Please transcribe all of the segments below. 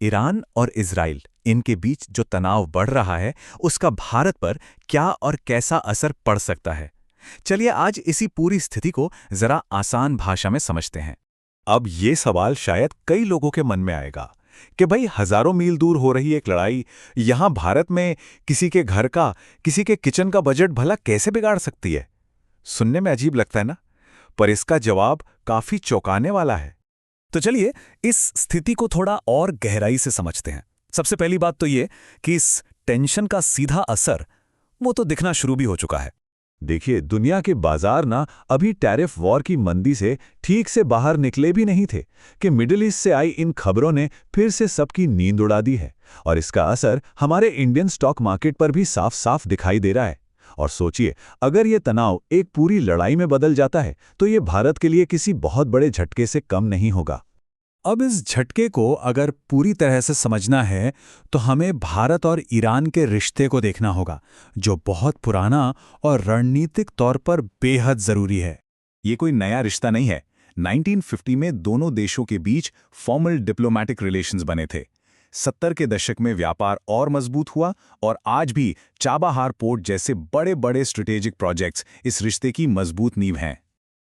Iran और Israel इनके बीच जो तनाव बढ़ रहा है उसका भारत पर क्या और कैसा असर पड़ सकता है। चलिए आज इसी पूरी स्थिति को जरा आसान भाषा में समझते हैं। अब ये सवाल शायद कई लोगों के मन में आएगा कि भाई हजारों मील दूर हो रही एक लड़ाई यहां भारत में किसी के घर का, किसी के किचन का बजट भला कैसे बिगाड़ सकती है। सुनने में अजीब लगता है ना, पर इसका जवाब काफी चौंकाने वाला है। तो चलिए इस स्थिति को थोड़ा और गहराई से समझते हैं। सबसे पहली बात तो ये कि इस टेंशन का सीधा असर वो तो दिखना शुरू भी हो चुका है। देखिए, दुनिया के बाजार ना अभी टैरिफ वॉर की मंदी से ठीक से बाहर निकले भी नहीं थे कि मिडिल ईस्ट से आई इन खबरों ने फिर से सबकी नींद उड़ा दी है और इसका असर हमारे इंडियन स्टॉक मार्केट पर भी साफ साफ दिखाई दे रहा है। और सोचिए, अगर ये तनाव एक पूरी लड़ाई में बदल जाता है तो ये भारत के लिए किसी बहुत बड़े झटके से कम नहीं होगा। अब इस झटके को अगर पूरी तरह से समझना है तो हमें भारत और ईरान के रिश्ते को देखना होगा, जो बहुत पुराना और रणनीतिक तौर पर बेहद जरूरी है। ये कोई नया रिश्ता नहीं है। 1950 में दोनों देशों के बीच फॉर्मल डिप्लोमैटिक रिलेशंस बने थे। 70 के दशक में व्यापार और मजबूत हुआ और आज भी चाबाहार पोर्ट जैसे बड़े बड़े स्ट्रेटेजिक प्रोजेक्ट्स इस रिश्ते की मजबूत नींव हैं।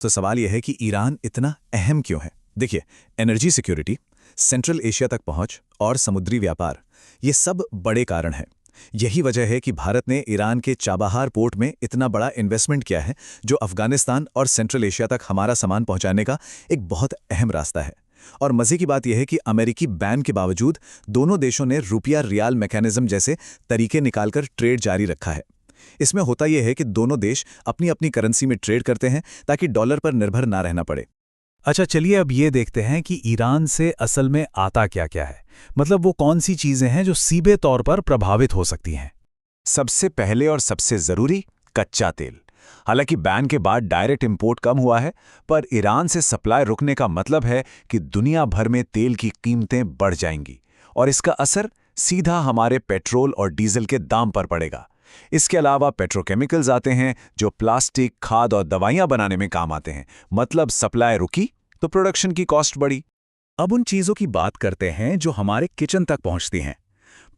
तो सवाल यह है कि ईरान इतना अहम क्यों है। देखिए, एनर्जी सिक्योरिटी, सेंट्रल एशिया तक पहुंच और समुद्री व्यापार, ये सब बड़े कारण हैं। यही वजह है कि भारत ने ईरान के चाबाहार पोर्ट में इतना बड़ा इन्वेस्टमेंट किया है, जो अफगानिस्तान और सेंट्रल एशिया तक हमारा सामान पहुंचाने का एक बहुत अहम रास्ता है। और मजे की बात यह है कि अमेरिकी बैन के बावजूद दोनों देशों ने रुपया रियाल मैकेनिज्म जैसे तरीके निकालकर ट्रेड जारी रखा है। इसमें होता यह है कि दोनों देश अपनी अपनी करेंसी में ट्रेड करते हैं ताकि डॉलर पर निर्भर ना रहना पड़े। अच्छा, चलिए अब ये देखते हैं कि ईरान से असल में आता क्या क्या है। मतलब वो कौन सी चीजें हैं जो सीधे तौर पर प्रभावित हो सकती हैं। सबसे पहले और सबसे जरूरी कच्चा तेल। हालांकि बैन के बाद डायरेक्ट इंपोर्ट कम हुआ है, पर ईरान से सप्लाई रुकने का मतलब है कि दुनिया भर में तेल की कीमतें बढ़ जाएंगी और इसका असर सीधा हमारे पेट्रोल और डीजल के दाम पर पड़ेगा। इसके अलावा पेट्रोकेमिकल्स आते हैं जो प्लास्टिक, खाद और दवाइयां बनाने में काम आते हैं। मतलब सप्लाई रुकी तो प्रोडक्शन की कॉस्ट बढ़ी। अब उन चीजों की बात करते हैं जो हमारे किचन तक पहुंचती हैं।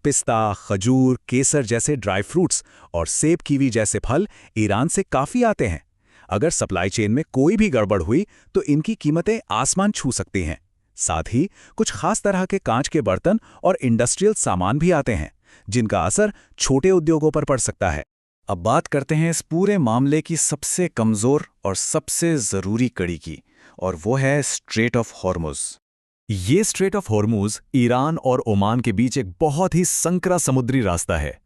पिस्ता, खजूर, केसर जैसे ड्राई फ्रूट्स और सेब, कीवी जैसे फल ईरान से काफी आते हैं। अगर सप्लाई चेन में कोई भी गड़बड़ हुई तो इनकी कीमतें आसमान छू सकती हैं। साथ ही कुछ खास तरह के कांच के बर्तन और इंडस्ट्रियल सामान भी आते हैं, जिनका असर छोटे उद्योगों पर पड़ सकता है। अब बात करते हैं इस पूरे मामले की सबसे कमजोर और सबसे जरूरी कड़ी की, और वो है स्ट्रेट ऑफ हॉर्मुज। ये स्ट्रेट ऑफ हॉर्मुज ईरान और ओमान के बीच एक बहुत ही संकरा समुद्री रास्ता है।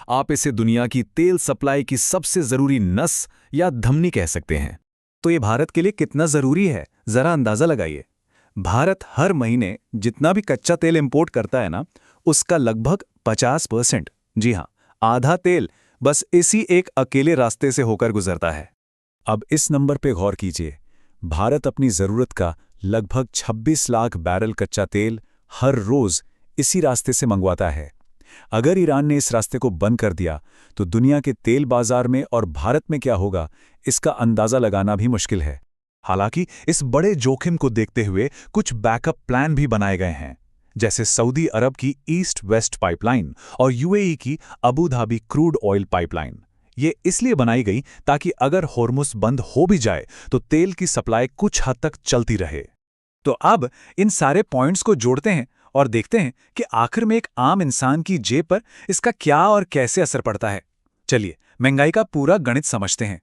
आप इसे दुनिया की तेल सप्लाई की सबसे जरूरी नस या धमनी कह सकते हैं। तो ये भारत के लिए कितना जरूरी है, जरा अंदाजा लगाइए। भारत हर महीने जितना भी कच्चा तेल इंपोर्ट करता है ना, उसका लगभग 50%, जी हाँ, आधा तेल बस इसी एक अकेले रास्ते से होकर गुजरता है। अब इस नंबर पे गौर कीजिए। भारत अपनी जरूरत का लगभग 26 लाख बैरल कच्चा तेल हर रोज इसी रास्ते से मंगवाता है। अगर ईरान ने इस रास्ते को बंद कर दिया तो दुनिया के तेल बाजार में और भारत में क्या होगा, इसका अंदाजा लगाना भी मुश्किल है। हालांकि इस बड़े जोखिम को देखते हुए कुछ बैकअप प्लान भी बनाए गए हैं, जैसे सऊदी अरब की ईस्ट वेस्ट पाइपलाइन और यूएई की Abu Dhabi crude oil pipeline. ये इसलिए बनाई गई ताकि अगर हॉर्मुज बंद हो भी जाए तो तेल की सप्लाई कुछ हद तक चलती रहे। तो अब इन सारे पॉइंट्स को जोड़ते हैं और देखते हैं कि आखिर में एक आम इंसान की जेब पर इसका क्या और कैसे असर पड़ता है। चलिए महंगाई का पूरा गणित समझते हैं।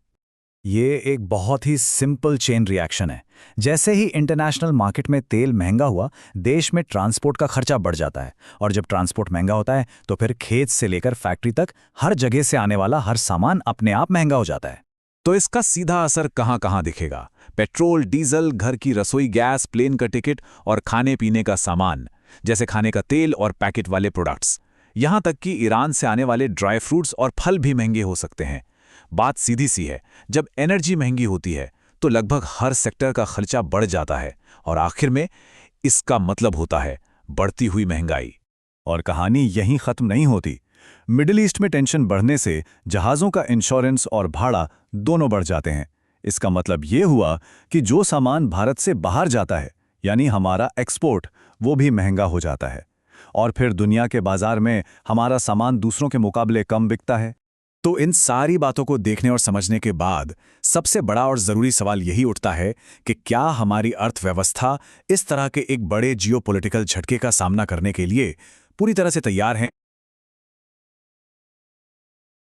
ये एक बहुत ही सिंपल चेन रिएक्शन है। जैसे ही इंटरनेशनल मार्केट में तेल महंगा हुआ, देश में ट्रांसपोर्ट का खर्चा बढ़ जाता है, और जब ट्रांसपोर्ट महंगा होता है तो फिर खेत से लेकर फैक्ट्री तक हर जगह से आने वाला हर सामान अपने आप महंगा हो जाता है। तो इसका सीधा असर कहाँ कहाँ दिखेगा? पेट्रोल, डीजल, घर की रसोई गैस, प्लेन का टिकट और खाने पीने का सामान, जैसे खाने का तेल और पैकेट वाले प्रोडक्ट्स। यहाँ तक कि ईरान से आने वाले ड्राई फ्रूट्स और फल भी महंगे हो सकते हैं। बात सीधी सी है, जब एनर्जी महंगी होती है तो लगभग हर सेक्टर का खर्चा बढ़ जाता है और आखिर में इसका मतलब होता है बढ़ती हुई महंगाई। और कहानी यहीं खत्म नहीं होती। मिडिल ईस्ट में टेंशन बढ़ने से जहाज़ों का इंश्योरेंस और भाड़ा दोनों बढ़ जाते हैं। इसका मतलब ये हुआ कि जो सामान भारत से बाहर जाता है, यानी हमारा एक्सपोर्ट, वो भी महंगा हो जाता है। और फिर दुनिया के बाजार में हमारा सामान दूसरों के मुकाबले कम बिकता है। तो इन सारी बातों को देखने और समझने के बाद सबसे बड़ा और ज़रूरी सवाल यही उठता है कि क्या हमारी अर्थव्यवस्था इस तरह के एक बड़े जियोपॉलिटिकल झटके का सामना करने के लिए पूरी तरह से तैयार है।